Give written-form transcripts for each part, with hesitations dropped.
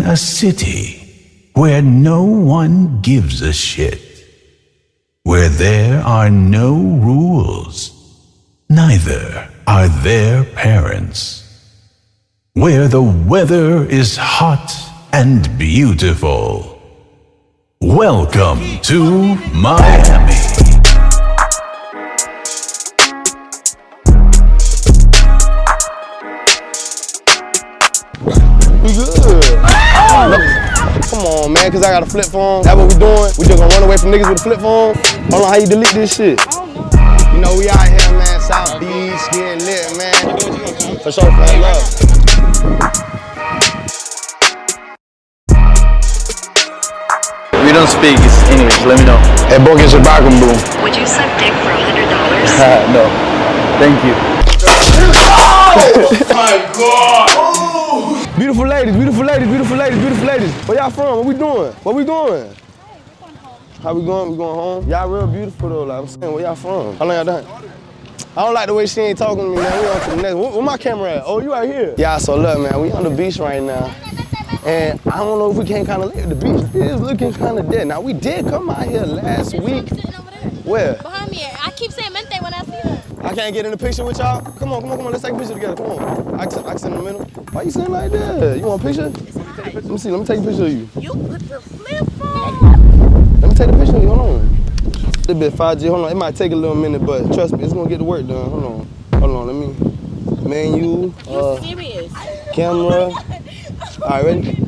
a city where no one gives a shit, where there are no rules, neither are there parents, where the weather is hot and beautiful. Welcome to Miami. We good. Come on, man, cause I got a flip phone. That's what we doing. We just gonna run away from niggas with a flip phone. Hold on, how you delete this shit? You know, we out here, man, South Beach, getting lit, man. For sure, man, love. We don't speak English, let me know. Hey, Bogus Shabakamu. Would you suck dick for $100? No, thank you. Oh my God! Beautiful ladies, beautiful ladies, beautiful ladies, beautiful ladies. Where y'all from? What we doing? What we doing? Hey, we're going home. How we going? We going home? Y'all real beautiful though, like I'm saying, where y'all from? How long y'all done? I don't like the way she ain't talking to me, man. We on to the next. Where my camera at? Oh, you right here. Yeah, so look, man, we on the beach right now. And I don't know if we can't kind of live. The beach is looking kind of dead. Now, we did come out here last week. Where? Behind me. I keep saying mente when I see her. I can't get in the picture with y'all? Come on, let's take a picture together, come on. I can sit in the middle. Why you sitting like that? You want a picture? Let me see, let me take a picture of you. You put the flip phone. Let me take a picture of you, hold on. This bit 5G, hold on, it might take a little minute, but trust me, it's gonna get the work done, hold on, let me. Menu, You serious? camera. All right, ready?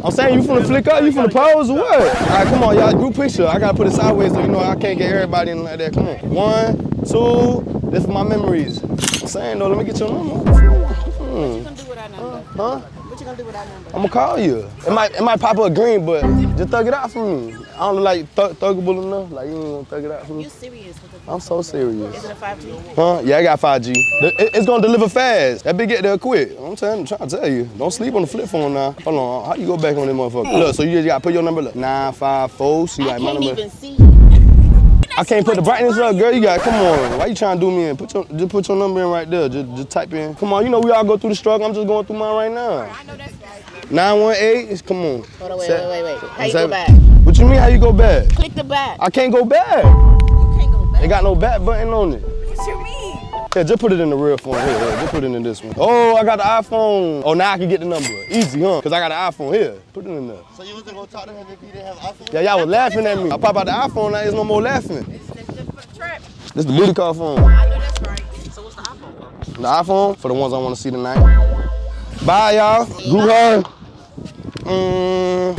I'm saying, you finna flick up, you finna pose or what? All right, come on, y'all, group picture. I gotta put it sideways so you know I can't get everybody in like that. Come on. 1, 2, this for my memories. I'm saying though, let me get your number. What you gonna do with our number? Huh? What you gonna do with our number? I'm gonna call you. It might pop up green, but just thug it out for me. I don't look like thuggable enough. Like you ain't gonna thug it out for me. You serious with the flip I'm so serious. Is it a 5G? Huh? Yeah, I got 5G. It's gonna deliver fast. That bitch get there quick. I'm trying to tell you. Don't sleep on the flip phone now. Hold on. How you go back on this motherfucker? Look, so you just gotta put your number. Look, 954. See, like my I can't number. even see you. I can't put the brightness up, girl. You got. Come on. Why you trying to do me in? Just put your number in right there. Just type in. Come on. You know we all go through the struggle. I'm just going through mine right now. I know that's right. 918. Come on. Hold on, wait. How you go back? What you mean? How you go back? Click the back. I can't go back. You can't go back. They got no back button on it. What you mean? Yeah, just put it in the real phone here. Just put it in this one. Oh, I got the iPhone. Oh, now I can get the number. Easy, huh? Because I got the iPhone here. Put it in there. So you was gonna go talk to him if he didn't have an iPhone? Yeah, y'all was laughing at me. I pop out the iPhone, now there's no more laughing. It's the trap. This the booty call phone. I know that's right. So what's the iPhone for? The iPhone for the ones I want to see tonight. Bye, y'all. Group hug.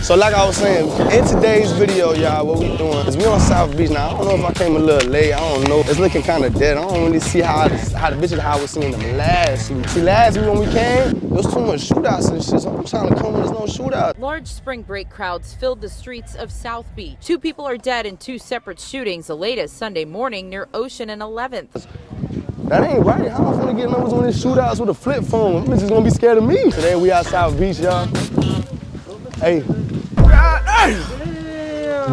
So like I was saying, in today's video, y'all, what we doing is we on South Beach. Now, I don't know if I came a little late. I don't know. It's looking kind of dead. I don't really see how the bitches how I was seeing them last week. See, last week when we came, there was too much shootouts and shit. So I'm trying to come when there's no shootout. Large spring break crowds filled the streets of South Beach. 2 people are dead in 2 separate shootings, the latest Sunday morning near Ocean and 11th. That ain't right. How am I finna get numbers on these shootouts with a flip phone? Them bitches gonna be scared of me. Today we out South Beach, y'all. Hey.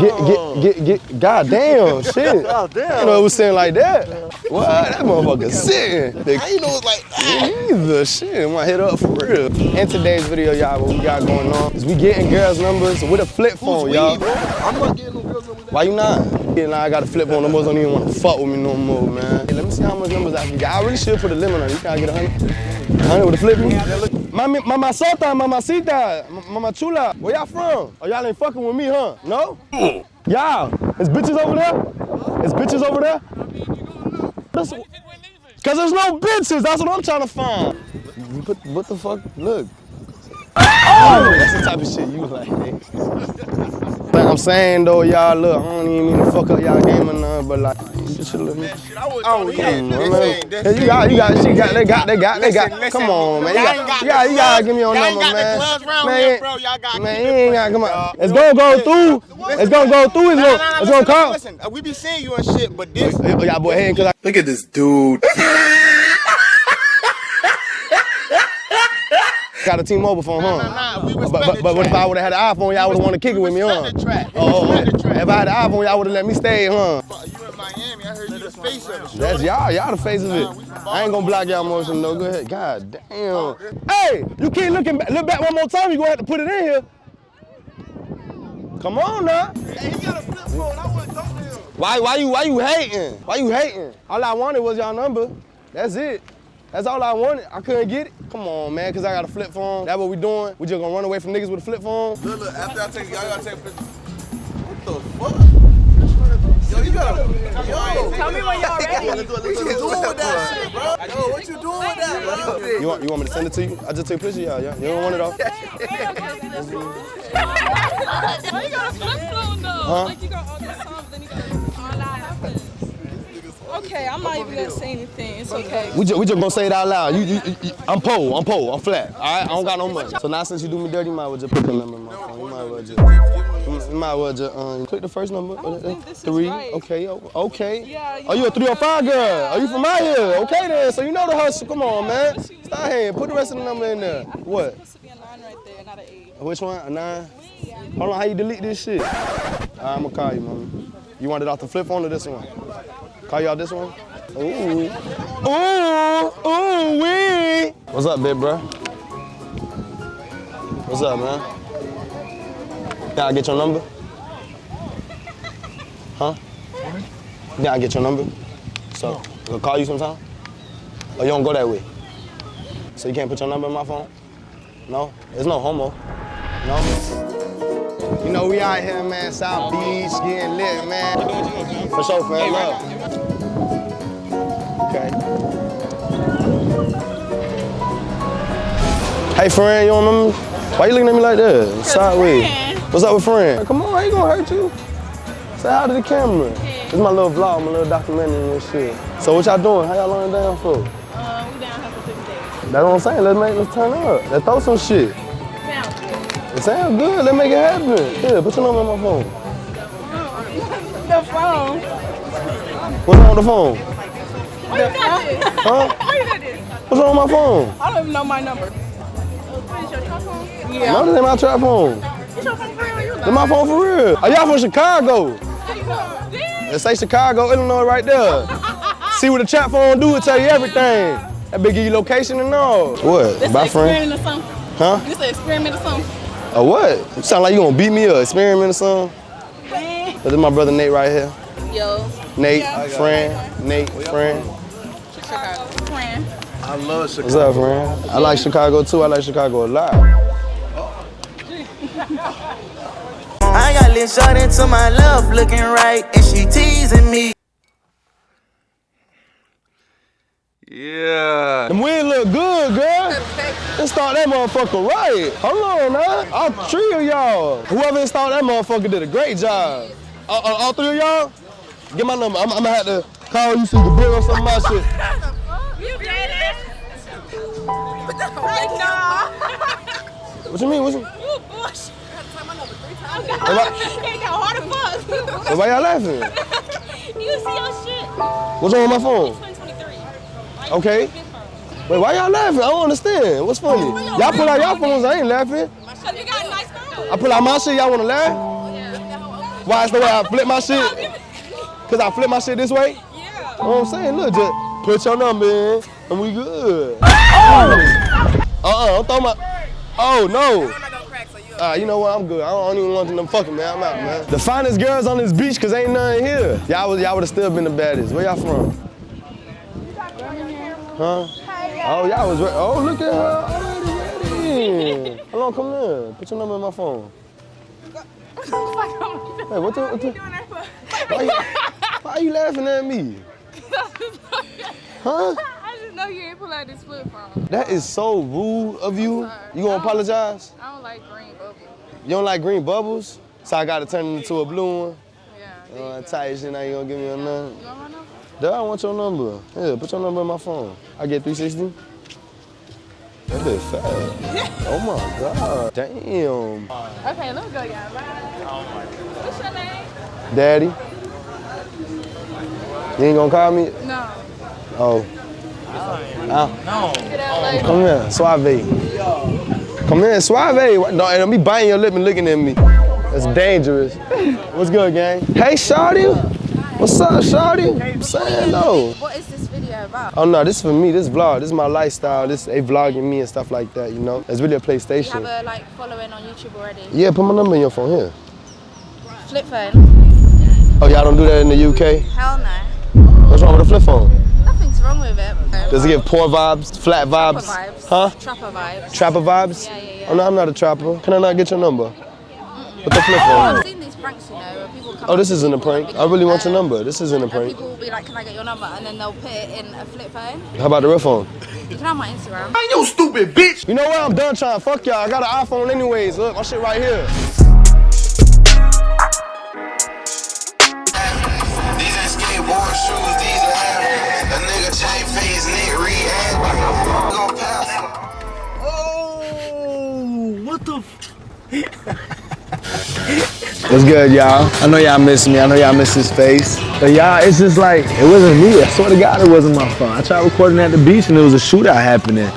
Get, goddamn, shit. Goddamn. You know it was saying like that. What? That motherfucker sitting. I ain't know it's like that. Either shit, I'm gonna hit up for real. In today's video, y'all, what we got going on is we getting girls' numbers with a flip phone, y'all. I'm not getting no girls numbers. Why you not? Yeah, now I got a flip phone, the boys don't even wanna fuck with me no more, man. Hey, let me see how much numbers I can get. I really should put a limit on it. You can't get 100? 100 with a flip phone? Mama sota, mamacita, mama chula. Where y'all from? Oh, y'all ain't fucking with me, huh? No? Y'all, is bitches over there? Is bitches over there? Cause there's no bitches, that's what I'm trying to find. What the fuck, look. Oh, that's the type of shit you like. Like I'm saying though, y'all, look, I don't even mean to fuck up y'all game or nothing, but like, you should look me. They got. Come on, man. You gotta give me your number, man. Man, you ain't got. Come on. It's gonna go through. It's gonna go through. It's gonna come. Listen, we be seeing you and shit, but this. Y'all boy, hey, cause I. Look at this dude. Got a T-Mobile phone, huh? Nah, we respect but what if I would've had an iPhone, y'all would've wanted to kick it with me, huh? Oh, if I had an iPhone, y'all would've let me stay, huh? You in Miami, I heard you the face of it. That's y'all the face of it. I ain't gonna block y'all motion though. Go ahead. God damn. Hey, you keep looking back. Look back one more time. You gonna have to put it in here. Come on now. Hey, he got a flip phone. I wouldn't talk to him. Why you hating? Why you hating? All I wanted was y'all number. That's it. That's all I wanted. I couldn't get it. Come on, man, cause I got a flip phone. That's what we doing. We just gonna run away from niggas with a flip phone. Look, after I take y'all gotta take a picture. What the fuck? Yo, you gotta. Yo, Tell me when y'all ready. what you doing with that shit, bro? Yo, what you doing with that, bro? You want me to send it to you? I just took a picture of y'all, yeah? You don't want it off? Why you got a flip phone though? Huh? Like you got all these songs, then you got all that happens. Okay, I'm not even gonna say anything. It's okay. We just gonna say it out loud. I'm pole, I'm flat. All right, I don't got no money. So now since you do me dirty, you might as well just put the number in my phone. You might as well just, click the first number. I don't think this is 3. right. Okay. Yeah, Oh, you a 305 girl? Are you from out here? Okay then. So you know the hustle. Come on, man. Start here. Put the rest of the number in there. What? Supposed to be a 9 right there, not an 8. Which one? A 9? Hold on. How you delete this shit? All right, I'm gonna call you, mommy. You want it off the flip phone or this one? Call y'all this one? Ooh, wee. What's up, big bro? What's up, man? Can I get your number? Huh? Can I get your number? So, I'll call you sometime? Or you don't go that way? So you can't put your number in my phone? No? There's no homo. No? You know, we out here, man, South Beach, getting lit, man. For sure, man. Love. Okay. Hey, friend, you don't remember me? Why you looking at me like that? Sideways. What's up with friend? Come on, I ain't gonna hurt you. Say hi to the camera. This is my little vlog, my little documentary and shit. So what y'all doing? How y'all laying down for? We down here for 6 days. That's what I'm saying. Let's turn up. Let's throw some shit. Sounds good. It sounds good. Let's make it happen. Here, put your number on my phone. The phone. What's wrong with the phone? Why you got this? Huh? Why you got this? What's wrong with my phone? I don't even know my number. What is your trap phone? Yeah. No, this ain't my trap phone. It's your phone for real? You This my phone for real. Are y'all from Chicago? It say Chicago, Illinois right there. See what the trap phone do, it tell you everything. That big give you location and all. What? This Bye, an friend? experiment or something? Huh? This an experiment or something? A what? You sound like you gonna beat me up, experiment or something? But this is my brother Nate right here. Yo. Nate, friend, Nate, friend. Chicago. Friend. I love Chicago. What's up, friend? I like Chicago too. I like Chicago a lot. I got lit shot into my love, looking right, and she teasing me. Yeah. Them wings look good, girl. Let's start that motherfucker right. Hold on, now. All 3 of y'all. Whoever installed that motherfucker did a great job. All 3 of y'all? Get my number. I'm gonna have to call you so you can build on some of my shit. You get it? What you mean? What you? You bullshit. My number 3 times. Why- It got hard to fuck. Why y'all laughing? You see your shit. What's wrong with my phone? 2023. Okay. Wait, why y'all laughing? I don't understand. What's funny? Y'all pull out y'all phones, I ain't laughing. Cause you got a nice phone. I pull out my shit, y'all wanna laugh? Why it's the way I flip my shit? Cause I flip my shit this way? Yeah. You know what I'm saying? Look, just put your number in and we good. Don't throw my, oh no. You know what, I'm good. I don't even want them fucking, man. I'm out, man. The finest girls on this beach, cause ain't nothing here. Y'all would have still been the baddest. Where y'all from? Huh? Oh, y'all was ready. Oh, look at her. Already ready. Hold on, come here. Put your number in my phone. Hey, what the? Why are you laughing at me? Huh? I just know you ain't pull out this flip phone. That is so rude of you. You gonna apologize? I don't like green bubbles. You don't like green bubbles? So I gotta turn it into a blue one? Yeah. Tight shit, now you gonna give me a number? You want my number? Duh, I want your number. Yeah, put your number in my phone. I get 360? That bitch fat. Oh my God. Damn. Okay, let me go, y'all. Bye. What's your name? Daddy? You ain't gonna call me? No. Oh. Get out later. Come here, Suave. Come here, Suave. Don't be biting your lip and looking at me. That's dangerous. What's good, gang? Hey, shawty. What's up, shawty? I'm saying no. What is this video about? Oh no, this is for me. This vlog. This is my lifestyle. They vlogging me and stuff like that. You know, it's really a You have PlayStation. a following on YouTube already. Yeah, put my number in your phone here. Flip phone? Oh, y'all don't do that in the UK? Hell no. What's wrong with a flip phone? Nothing's wrong with it. Does it give poor vibes, flat Trapper vibes? vibes. Huh? Trapper vibes. Trapper vibes? Yeah. Oh no, I'm not a trapper. Can I not get your number? With the flip phone. I've seen these pranks, where people come Oh, this up isn't a to people prank. I really want your and, number. This isn't a and prank. people will be like, can I get your number? And then they'll put it in a flip phone. How about the real phone? You can have my Instagram. You stupid bitch. You know what? I'm done trying. Fuck y'all. I got an iPhone anyways. Look, my shit right here. These ain't skateboard shoes, these are Air. A nigga chain face, Nick Rehab. Go pass. What's good, y'all? I know y'all miss me. I know y'all miss his face. But y'all, it's just like, it wasn't me. I swear to God, it wasn't my phone. I tried recording at the beach and there was a shootout happening.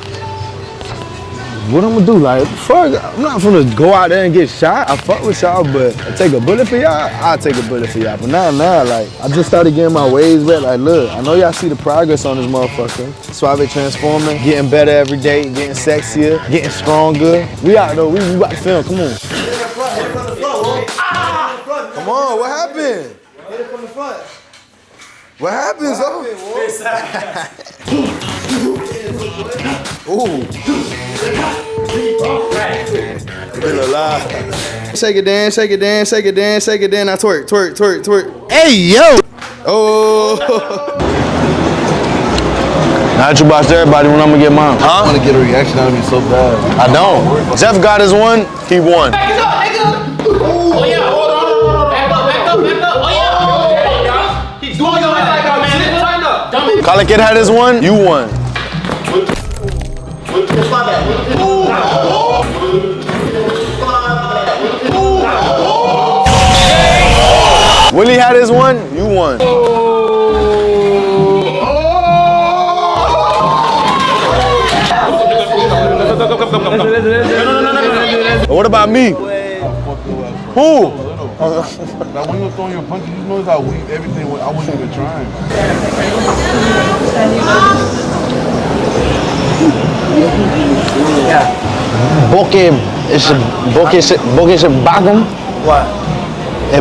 What I'm gonna do? Like, fuck, I'm not gonna go out there and get shot. I fuck with y'all, but I take a bullet for y'all, I'll take a bullet for y'all. But nah, like, I just started getting my ways back. Like, look, I know y'all see the progress on this motherfucker. Suave transforming, getting better every day, getting sexier, getting stronger. We out though, we about to film, come on. Come on, what happened? Hit it from the front. What happened, so? Ooh. Been alive. Shake it then, shake it then, shake it then, shake it then. Now twerk, twerk, twerk, twerk. Hey, yo! Oh. Now that you watch everybody when I'm gonna get mine. Huh? I want to get a reaction out of me so bad. I don't. Jeff got his one, he won. Oh yeah, hold on. Back up. Oh yeah. He's doing your ass like a man. Colin Kid had his one, you won. Willie had his one, you won. What about me? Who? Now when you were throwing your punches, you notice how weak everything was. I wasn't even trying. Bokke is Bagum? What?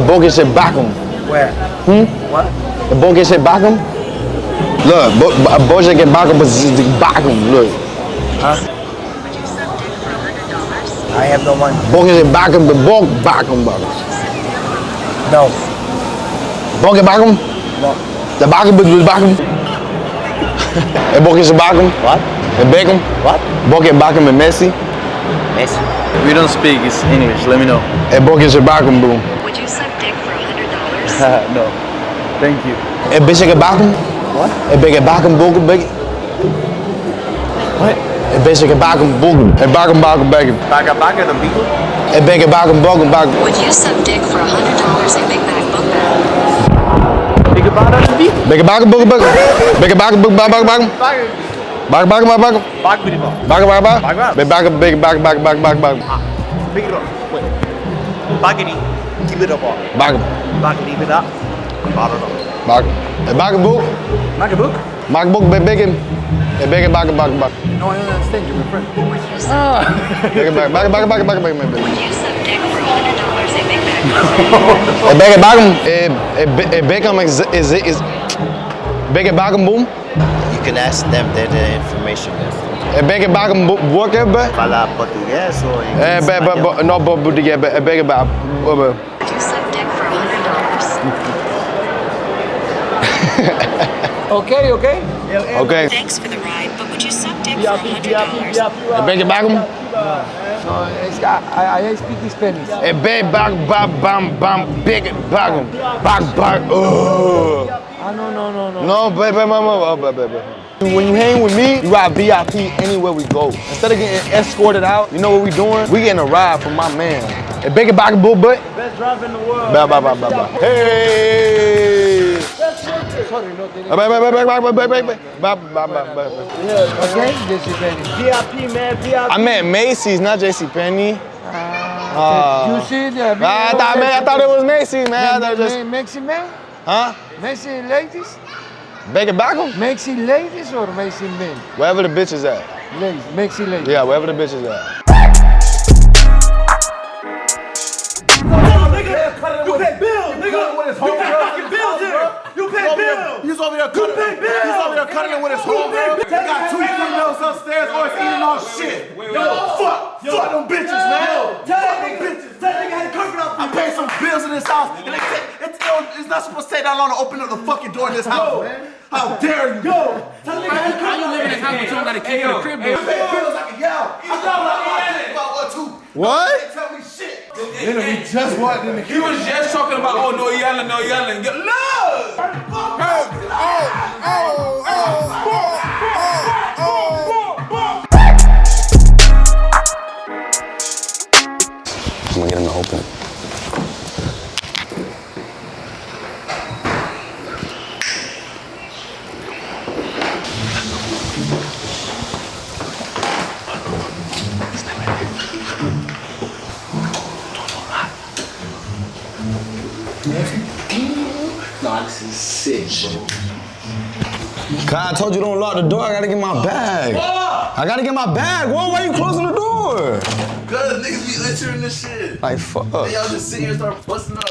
Bokke is Bagum. Where? What? Bokke is Bagum? Look, Bokke is Bagum is Bagum, look. Huh? I have no money. Bokke is Bagum, the Bok Bagum. No. Bokke Bagum? No. The Bagum is Bagum? Bokke is Bagum? What? Beckham? What? Bokke Bagum and Messi? Messi. We don't speak English. Let me know. Bokke is Bagum, boom. Would you suck dick for $100? No. Thank you. Bitch is Bagum? What? Beke Bagum, Bokke, Beke. What? Bitch is Bagum, Bokke. Bagum, Bagum. Baga the beat. Beke Bagum, Bagum. Would you suck dick for $100 at Big Mac Book Bag? Big Baga the beat. Beke Bagum, Bokke, Beke Bagum, Bagum. Bagum. Bag with it. Pick it up. Wait. Baggy. Keep it up. Baggy it up. Bottle up. Bagbook. Magabook? Bagbook, Beke. Beke Bagum. No, I don't understand you, my friend. Would you suck Beke Bagum. Would you suck dick for $100 at Big Mac Book Bag? Beke Bagum. Beckham is Beke Bagum, boom. You can ask them the information. Beke Bagum, work hebben. Fala português ou inglês? No, Beke Bagum. Would you suck dick for $100? Okay. Thanks for the ride, but would you suck dick for $100? Beke Bagum. I speak Spanish. Beke Bagum, Beke Bagum. Bag. No, baby. When you hang with me, you got VIP anywhere we go. Instead of getting escorted out, you know what we doing? We getting a ride from my man. Beke Bagum, butt. Best driver in the world. Bye. Hey! Okay, JCPenney. VIP, man, VIP. I meant Macy's, not JCPenney. You see the I thought it was Macy's, man. Mexican man? Huh? Mexican ladies? Bacon Backham? Mexican ladies or Mexican men? Wherever the bitch is at. Ladies, Mexican ladies. Yeah, wherever the bitch is at. You pay bills, nigga. You pay fucking bills here. You pay bills. He's over there cutting. He's over there cutting it with his homegirl. He got 2 females upstairs, always eating all shit. Yo, fuck them bitches, man. Tell them bitches. Tell nigga had a carpet out. I paid some bills in this house, and it's not supposed to take that long to open up the fucking door in this house, man. How dare you? Yo, tell nigga had a carpet out. How you live in a house but you don't got a key for the crib? I pay bills, I can yell. I got about what, 2. What? They tell me shit. Nigga, he just walked in the kitchen. He was just talking about, oh, no yelling, no yelling. Look! I'm gonna get him to open it. Nah, this is sick, bro. God, I told you don't lock the door. I gotta get my bag. I gotta get my bag. Whoa, why are you closing the door? Cause niggas be entering this shit. Like, fuck. Hey, y'all just sit here and start busting up.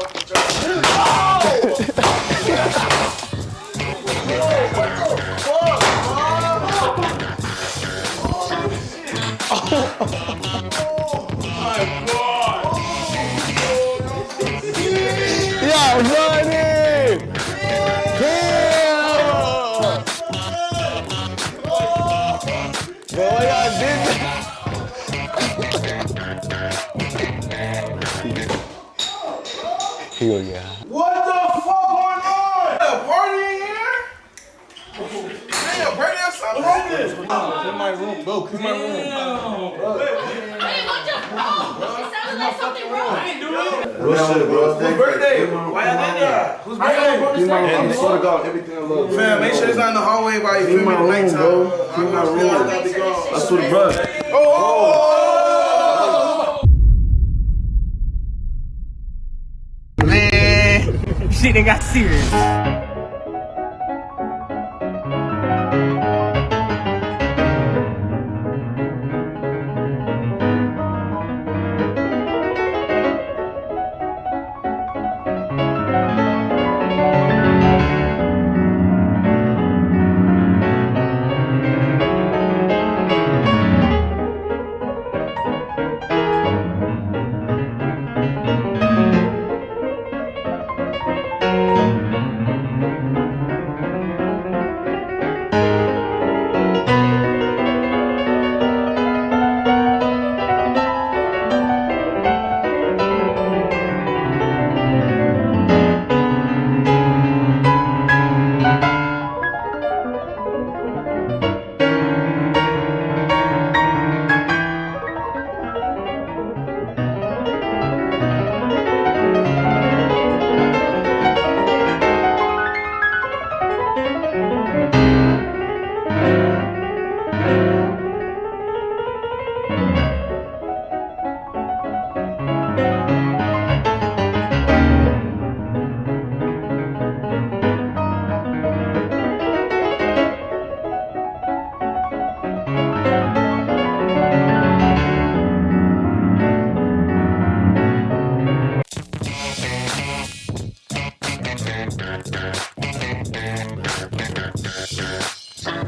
Yeah, running! Damn! Boy, y'all did that. He gonna get high. What the fuck going on? A party in here? Hey, a party or something? Clean my room, bro. Clean my room. Hey, what the fuck? It sounded like something wrong. I didn't do it. Real shit, bro. Whose birthday? Why y'all in there? Whose birthday? I swear to God, everything I love. Fam, make sure it's not in the hallway while you feel me nighttime. Clean my room. I swear to God. Man, shit done got serious.